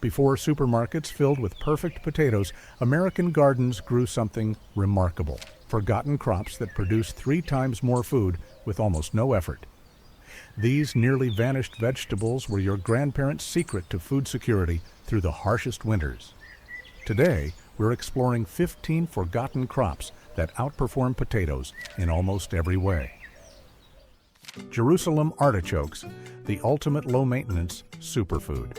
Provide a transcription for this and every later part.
Before supermarkets filled with perfect potatoes, American gardens grew something remarkable: forgotten crops that produce 3 times more food with almost no effort. These nearly vanished vegetables were your grandparents' secret to food security through the harshest winters. Today, we're exploring 15 forgotten crops that outperform potatoes in almost every way. Jerusalem artichokes, the ultimate low-maintenance superfood.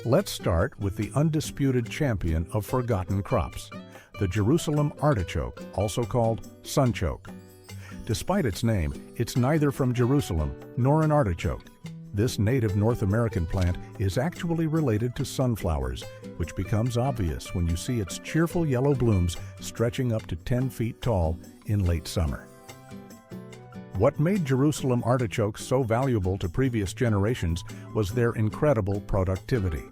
Let's start with the undisputed champion of forgotten crops, the Jerusalem artichoke, also called sunchoke. Despite its name, it's neither from Jerusalem nor an artichoke. This native North American plant is actually related to sunflowers, which becomes obvious when you see its cheerful yellow blooms stretching up to 10 feet tall in late summer. What made Jerusalem artichokes so valuable to previous generations was their incredible productivity.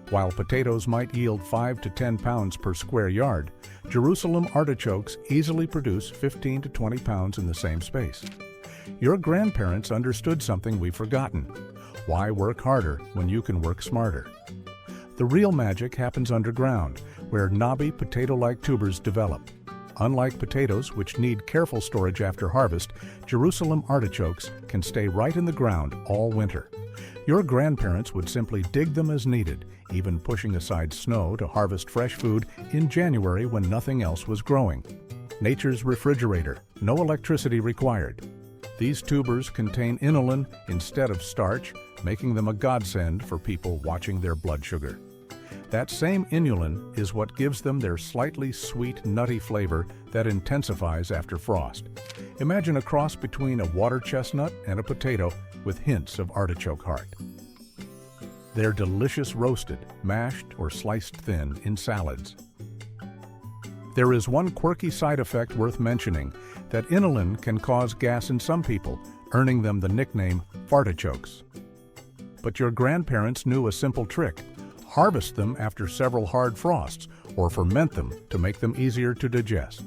While potatoes might yield 5 to 10 pounds per square yard, Jerusalem artichokes easily produce 15 to 20 pounds in the same space. Your grandparents understood something we've forgotten: why work harder when you can work smarter? The real magic happens underground, where knobby potato-like tubers develop. Unlike potatoes, which need careful storage after harvest, Jerusalem artichokes can stay right in the ground all winter. Your grandparents would simply dig them as needed, even pushing aside snow to harvest fresh food in January when nothing else was growing. Nature's refrigerator, no electricity required. These tubers contain inulin instead of starch, making them a godsend for people watching their blood sugar. That same inulin is what gives them their slightly sweet, nutty flavor that intensifies after frost. Imagine a cross between a water chestnut and a potato with hints of artichoke heart. They're delicious roasted, mashed, or sliced thin in salads. There is one quirky side effect worth mentioning: that inulin can cause gas in some people, earning them the nickname fartichokes. But your grandparents knew a simple trick: harvest them after several hard frosts, or ferment them to make them easier to digest.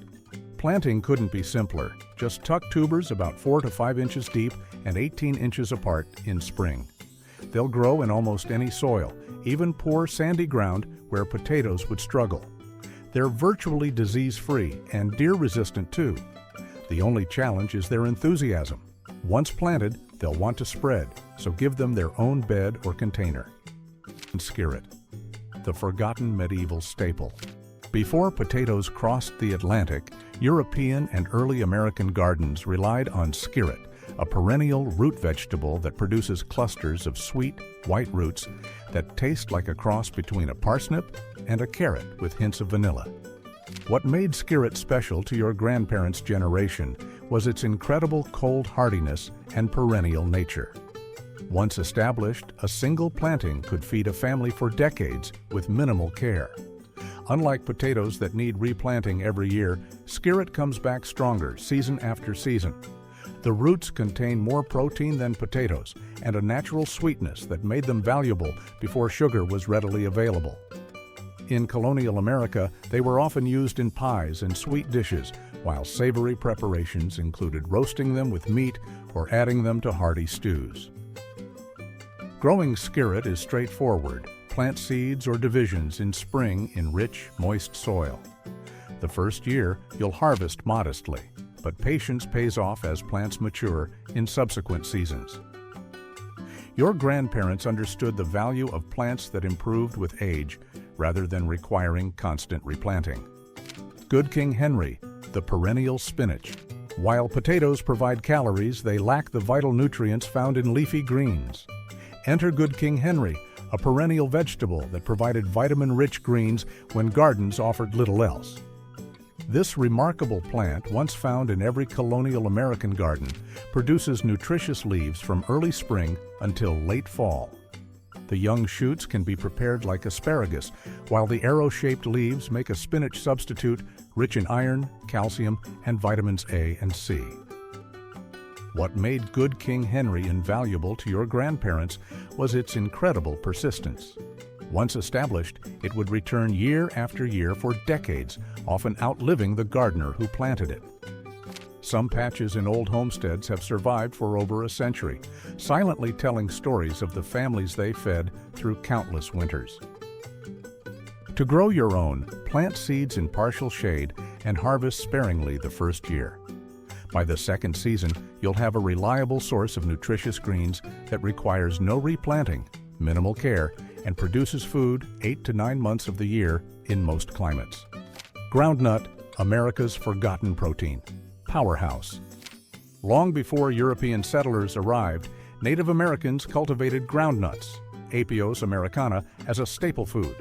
Planting couldn't be simpler. Just tuck tubers about 4 to 5 inches deep and 18 inches apart in spring. They'll grow in almost any soil, even poor sandy ground where potatoes would struggle. They're virtually disease-free and deer-resistant too. The only challenge is their enthusiasm. Once planted, they'll want to spread, so give them their own bed or container. Skirret, the forgotten medieval staple. Before potatoes crossed the Atlantic, European and early American gardens relied on skirret, a perennial root vegetable that produces clusters of sweet, white roots that taste like a cross between a parsnip and a carrot with hints of vanilla. What made skirret special to your grandparents' generation was its incredible cold hardiness and perennial nature. Once established, a single planting could feed a family for decades with minimal care. Unlike potatoes that need replanting every year, skirret comes back stronger season after season. The roots contain more protein than potatoes and a natural sweetness that made them valuable before sugar was readily available. In colonial America, they were often used in pies and sweet dishes, while savory preparations included roasting them with meat or adding them to hearty stews. Growing skirret is straightforward. Plant seeds or divisions in spring in rich, moist soil. The first year, you'll harvest modestly, but patience pays off as plants mature in subsequent seasons. Your grandparents understood the value of plants that improved with age rather than requiring constant replanting. Good King Henry, the perennial spinach. While potatoes provide calories, they lack the vital nutrients found in leafy greens. Enter Good King Henry, a perennial vegetable that provided vitamin-rich greens when gardens offered little else. This remarkable plant, once found in every colonial American garden, produces nutritious leaves from early spring until late fall. The young shoots can be prepared like asparagus, while the arrow-shaped leaves make a spinach substitute rich in iron, calcium, and vitamins A and C. What made Good King Henry invaluable to your grandparents was its incredible persistence. Once established, it would return year after year for decades, often outliving the gardener who planted it. Some patches in old homesteads have survived for over a century, silently telling stories of the families they fed through countless winters. To grow your own, plant seeds in partial shade and harvest sparingly the first year. By the second season, you'll have a reliable source of nutritious greens that requires no replanting, minimal care, and produces food 8 to 9 months of the year in most climates. Groundnut, America's forgotten protein. Powerhouse. Long before European settlers arrived, Native Americans cultivated groundnuts, Apios americana, as a staple food.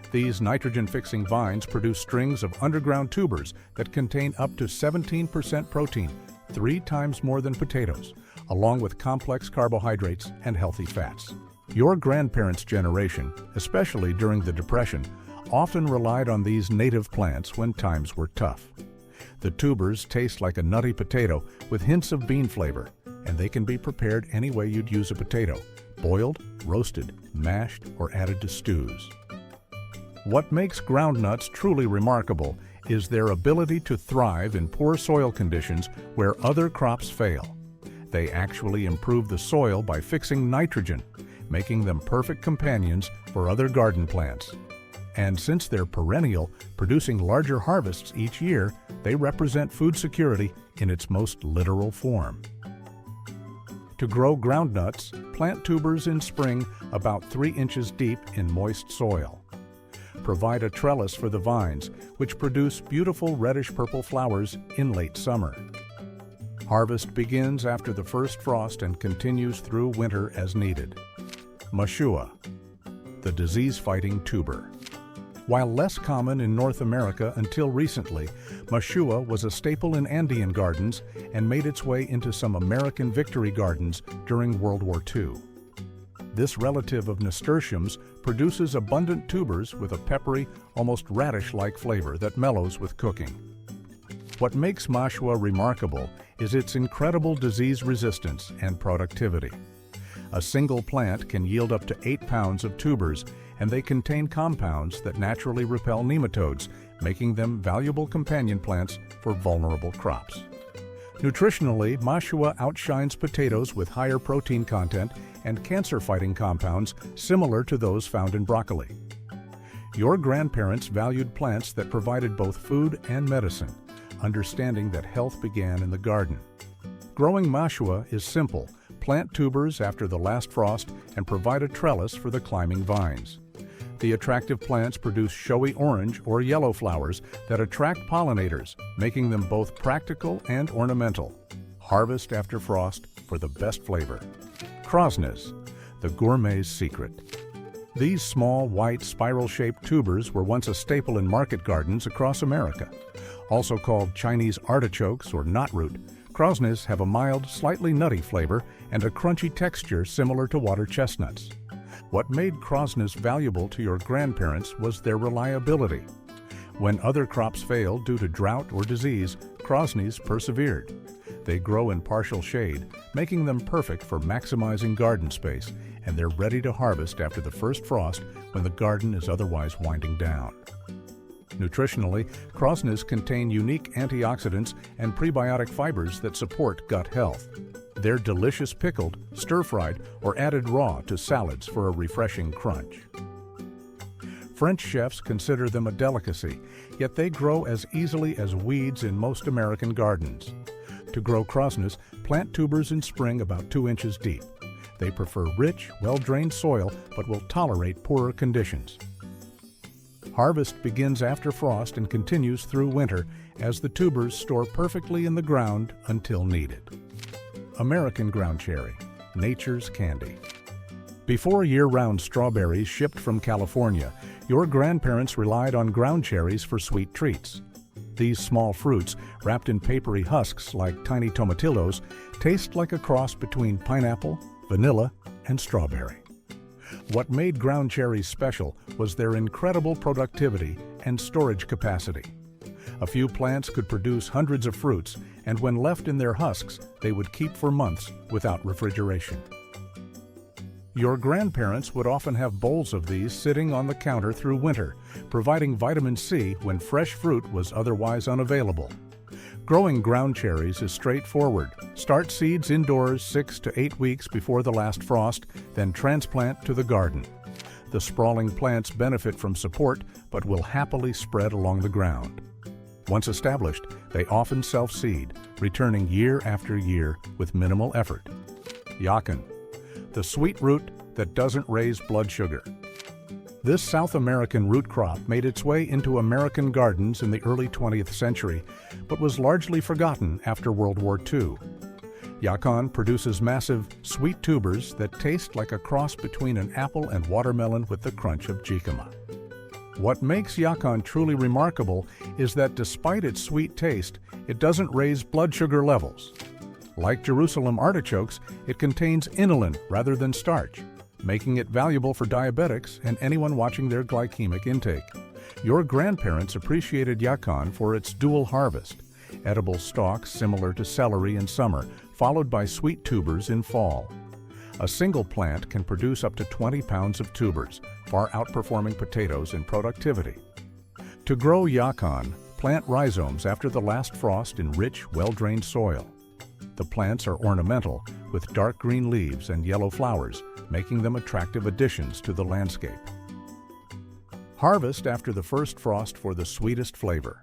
These nitrogen-fixing vines produce strings of underground tubers that contain up to 17% protein, 3 times more than potatoes, along with complex carbohydrates and healthy fats. Your grandparents' generation, especially during the Depression, often relied on these native plants when times were tough. The tubers taste like a nutty potato with hints of bean flavor, and they can be prepared any way you'd use a potato: boiled, roasted, mashed, or added to stews. What makes groundnuts truly remarkable is their ability to thrive in poor soil conditions where other crops fail. They actually improve the soil by fixing nitrogen, making them perfect companions for other garden plants. And since they're perennial, producing larger harvests each year, they represent food security in its most literal form. To grow groundnuts, plant tubers in spring about 3 inches deep in moist soil. Provide a trellis for the vines, which produce beautiful reddish-purple flowers in late summer. Harvest begins after the first frost and continues through winter as needed. Mashua, the disease-fighting tuber. While less common in North America until recently, Mashua was a staple in Andean gardens and made its way into some American victory gardens during World War II. This relative of nasturtiums produces abundant tubers with a peppery, almost radish-like flavor that mellows with cooking. What makes Mashua remarkable is its incredible disease resistance and productivity. A single plant can yield up to 8 pounds of tubers, and they contain compounds that naturally repel nematodes, making them valuable companion plants for vulnerable crops. Nutritionally, Mashua outshines potatoes with higher protein content and cancer-fighting compounds similar to those found in broccoli. Your grandparents valued plants that provided both food and medicine, understanding that health began in the garden. Growing Mashua is simple. Plant tubers after the last frost and provide a trellis for the climbing vines. The attractive plants produce showy orange or yellow flowers that attract pollinators, making them both practical and ornamental. Harvest after frost for the best flavor. Crosnes, the gourmet's secret. These small, white, spiral-shaped tubers were once a staple in market gardens across America. Also called Chinese artichokes or knotroot, Crosnes have a mild, slightly nutty flavor and a crunchy texture similar to water chestnuts. What made Crosnes valuable to your grandparents was their reliability. When other crops failed due to drought or disease, Crosnes persevered. They grow in partial shade, making them perfect for maximizing garden space, and they're ready to harvest after the first frost when the garden is otherwise winding down. Nutritionally, Crosnes contain unique antioxidants and prebiotic fibers that support gut health. They're delicious pickled, stir-fried, or added raw to salads for a refreshing crunch. French chefs consider them a delicacy, yet they grow as easily as weeds in most American gardens. To grow Crosnes, plant tubers in spring about 2 inches deep. They prefer rich, well-drained soil but will tolerate poorer conditions. Harvest begins after frost and continues through winter as the tubers store perfectly in the ground until needed. American Groundcherry, nature's candy. Before year-round strawberries shipped from California, your grandparents relied on ground cherries for sweet treats. These small fruits, wrapped in papery husks like tiny tomatillos, taste like a cross between pineapple, vanilla, and strawberry. What made ground cherries special was their incredible productivity and storage capacity. A few plants could produce hundreds of fruits, and when left in their husks, they would keep for months without refrigeration. Your grandparents would often have bowls of these sitting on the counter through winter, providing vitamin C when fresh fruit was otherwise unavailable. Growing ground cherries is straightforward. Start seeds indoors 6 to 8 weeks before the last frost, then transplant to the garden. The sprawling plants benefit from support, but will happily spread along the ground. Once established, they often self-seed, returning year after year with minimal effort. Yacon, the sweet root that doesn't raise blood sugar. This South American root crop made its way into American gardens in the early 20th century, but was largely forgotten after World War II. Yacon produces massive, sweet tubers that taste like a cross between an apple and watermelon with the crunch of jicama. What makes Yacon truly remarkable is that despite its sweet taste, it doesn't raise blood sugar levels. Like Jerusalem artichokes, it contains inulin rather than starch, making it valuable for diabetics and anyone watching their glycemic intake. Your grandparents appreciated Yacon for its dual harvest, edible stalks similar to celery in summer, followed by sweet tubers in fall. A single plant can produce up to 20 pounds of tubers, far outperforming potatoes in productivity. To grow Yacon, plant rhizomes after the last frost in rich, well-drained soil. The plants are ornamental, with dark green leaves and yellow flowers, making them attractive additions to the landscape. Harvest after the first frost for the sweetest flavor.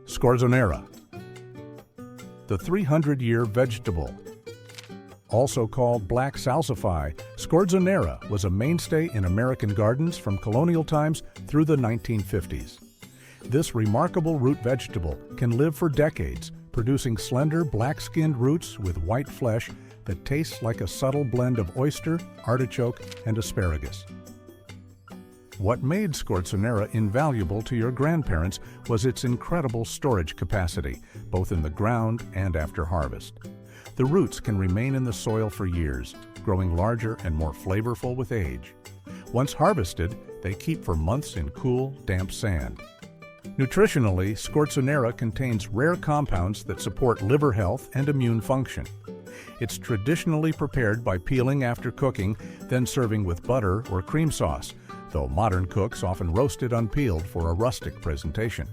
Scorzonera, the 300-year vegetable. Also called black salsify, Scorzonera was a mainstay in American gardens from colonial times through the 1950s. This remarkable root vegetable can live for decades, producing slender, black-skinned roots with white flesh that tastes like a subtle blend of oyster, artichoke, and asparagus. What made Scorzonera invaluable to your grandparents was its incredible storage capacity, both in the ground and after harvest. The roots can remain in the soil for years, growing larger and more flavorful with age. Once harvested, they keep for months in cool, damp sand. Nutritionally, Scorzonera contains rare compounds that support liver health and immune function. It's traditionally prepared by peeling after cooking, then serving with butter or cream sauce, though modern cooks often roast it unpeeled for a rustic presentation.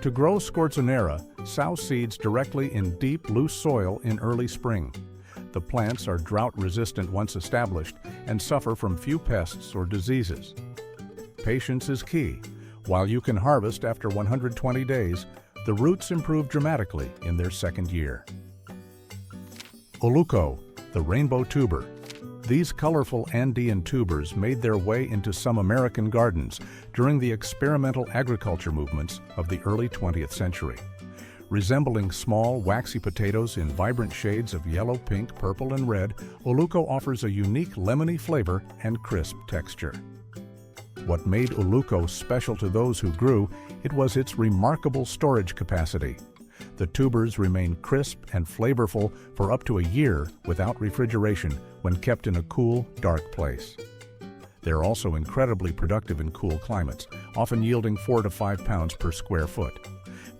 To grow Scorzonera, sow seeds directly in deep, loose soil in early spring. The plants are drought-resistant once established and suffer from few pests or diseases. Patience is key. While you can harvest after 120 days, the roots improve dramatically in their second year. Ulluco, the rainbow tuber. These colorful Andean tubers made their way into some American gardens during the experimental agriculture movements of the early 20th century. Resembling small, waxy potatoes in vibrant shades of yellow, pink, purple, and red, Ulluco offers a unique lemony flavor and crisp texture. What made Ulluco special to those who grew it was its remarkable storage capacity. The tubers remain crisp and flavorful for up to a year without refrigeration when kept in a cool, dark place. They're also incredibly productive in cool climates, often yielding 4 to 5 pounds per square foot.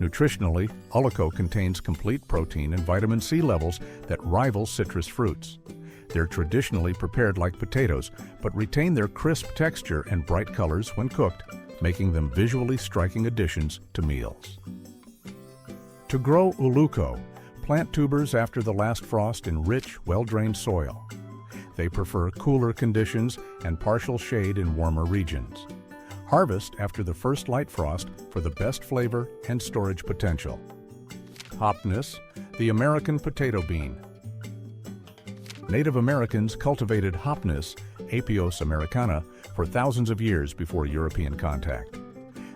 Nutritionally, Ulluco contains complete protein and vitamin C levels that rival citrus fruits. They're traditionally prepared like potatoes, but retain their crisp texture and bright colors when cooked, making them visually striking additions to meals. To grow Ulluco, plant tubers after the last frost in rich, well-drained soil. They prefer cooler conditions and partial shade in warmer regions. Harvest after the first light frost for the best flavor and storage potential. Hopniss, the American potato bean. Native Americans cultivated Hopniss, Apios americana, for thousands of years before European contact.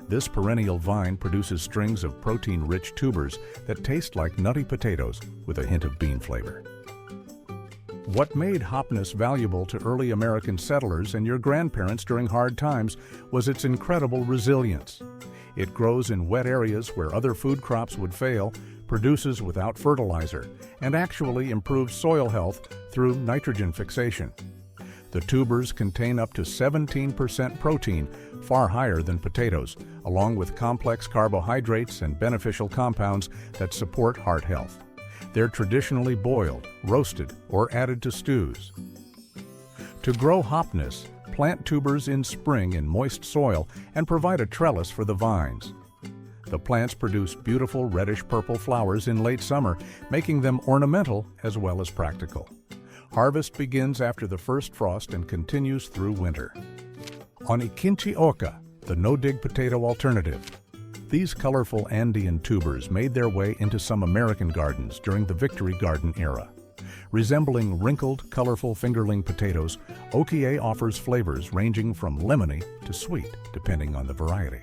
This perennial vine produces strings of protein-rich tubers that taste like nutty potatoes with a hint of bean flavor. What made Hopniss valuable to early American settlers and your grandparents during hard times was its incredible resilience. It grows in wet areas where other food crops would fail, produces without fertilizer, and actually improves soil health through nitrogen fixation. The tubers contain up to 17% protein, far higher than potatoes, along with complex carbohydrates and beneficial compounds that support heart health. They're traditionally boiled, roasted, or added to stews. To grow Hopniss, plant tubers in spring in moist soil and provide a trellis for the vines. The plants produce beautiful reddish-purple flowers in late summer, making them ornamental as well as practical. Harvest begins after the first frost and continues through winter. Artichokes, the no-dig potato alternative. These colorful Andean tubers made their way into some American gardens during the Victory Garden era. Resembling wrinkled, colorful fingerling potatoes, okie offers flavors ranging from lemony to sweet, depending on the variety.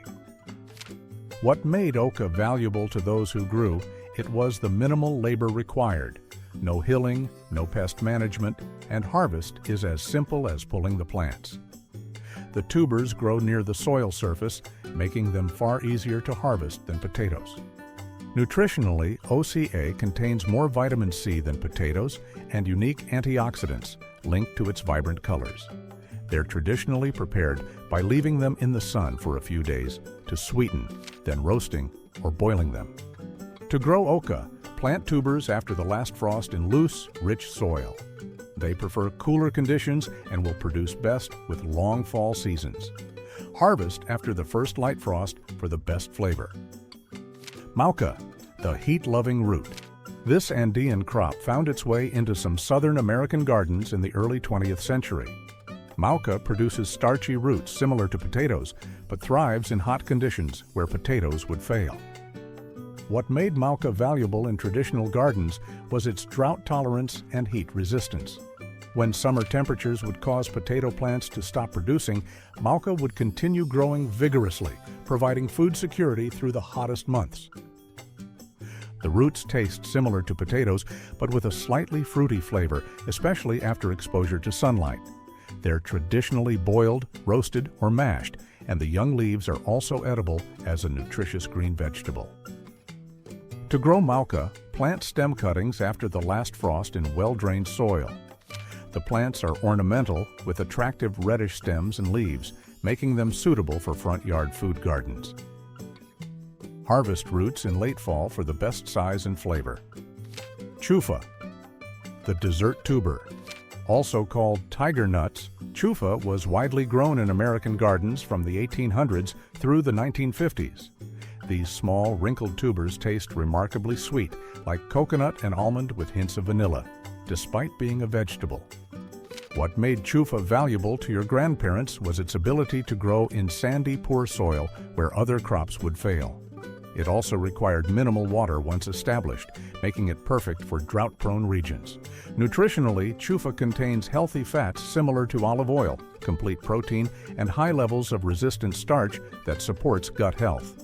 What made oca valuable to those who grew, it was the minimal labor required. No hilling, no pest management, and harvest is as simple as pulling the plants. The tubers grow near the soil surface, making them far easier to harvest than potatoes. Nutritionally, OCA contains more vitamin C than potatoes and unique antioxidants linked to its vibrant colors. They're traditionally prepared by leaving them in the sun for a few days to sweeten, then roasting or boiling them. To grow oca, plant tubers after the last frost in loose, rich soil. They prefer cooler conditions and will produce best with long fall seasons. Harvest after the first light frost for the best flavor. Mauka, the heat-loving root. This Andean crop found its way into some southern American gardens in the early 20th century. Mauka produces starchy roots similar to potatoes, but thrives in hot conditions where potatoes would fail. What made Mauka valuable in traditional gardens was its drought tolerance and heat resistance. When summer temperatures would cause potato plants to stop producing, Mauka would continue growing vigorously, providing food security through the hottest months. The roots taste similar to potatoes, but with a slightly fruity flavor, especially after exposure to sunlight. They're traditionally boiled, roasted, or mashed, and the young leaves are also edible as a nutritious green vegetable. To grow Mauka, plant stem cuttings after the last frost in well-drained soil. The plants are ornamental with attractive reddish stems and leaves, making them suitable for front yard food gardens. Harvest roots in late fall for the best size and flavor. Chufa, the dessert tuber. Also called tiger nuts, Chufa was widely grown in American gardens from the 1800s through the 1950s. These small, wrinkled tubers taste remarkably sweet, like coconut and almond with hints of vanilla, despite being a vegetable. What made Chufa valuable to your grandparents was its ability to grow in sandy, poor soil where other crops would fail. It also required minimal water once established, making it perfect for drought-prone regions. Nutritionally, Chufa contains healthy fats similar to olive oil, complete protein, and high levels of resistant starch that supports gut health.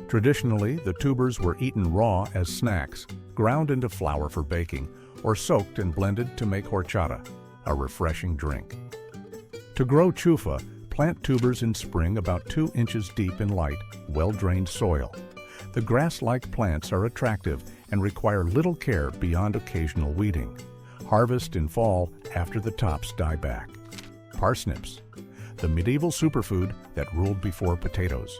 Traditionally, the tubers were eaten raw as snacks, ground into flour for baking, or soaked and blended to make horchata, a refreshing drink. To grow Chufa, plant tubers in spring about 2 inches deep in light, well-drained soil. The grass-like plants are attractive and require little care beyond occasional weeding. Harvest in fall after the tops die back. Parsnips, the medieval superfood that ruled before potatoes.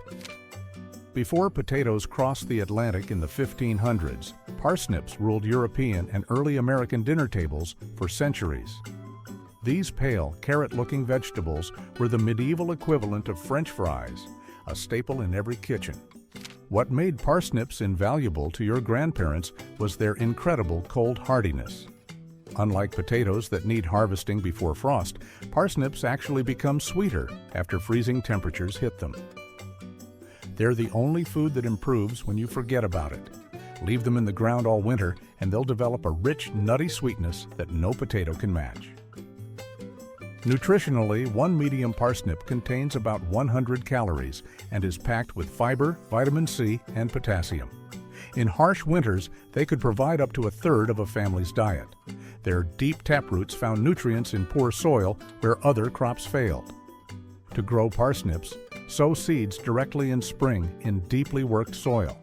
Before potatoes crossed the Atlantic in the 1500s, parsnips ruled European and early American dinner tables for centuries. These pale, carrot-looking vegetables were the medieval equivalent of French fries, a staple in every kitchen. What made parsnips invaluable to your grandparents was their incredible cold hardiness. Unlike potatoes that need harvesting before frost, parsnips actually become sweeter after freezing temperatures hit them. They're the only food that improves when you forget about it. Leave them in the ground all winter and they'll develop a rich, nutty sweetness that no potato can match. Nutritionally, one medium parsnip contains about 100 calories and is packed with fiber, vitamin C, and potassium. In harsh winters, they could provide up to a third of a family's diet. Their deep taproots found nutrients in poor soil where other crops failed. To grow parsnips, sow seeds directly in spring in deeply worked soil.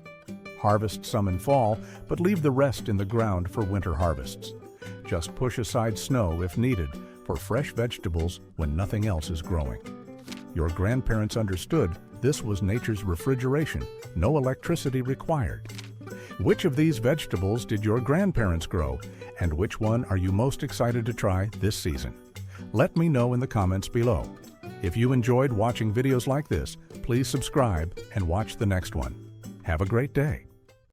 Harvest some in fall, but leave the rest in the ground for winter harvests. Just push aside snow if needed for fresh vegetables when nothing else is growing. Your grandparents understood this was nature's refrigeration, no electricity required. Which of these vegetables did your grandparents grow, and which one are you most excited to try this season? Let me know in the comments below. If you enjoyed watching videos like this, please subscribe and watch the next one. Have a great day.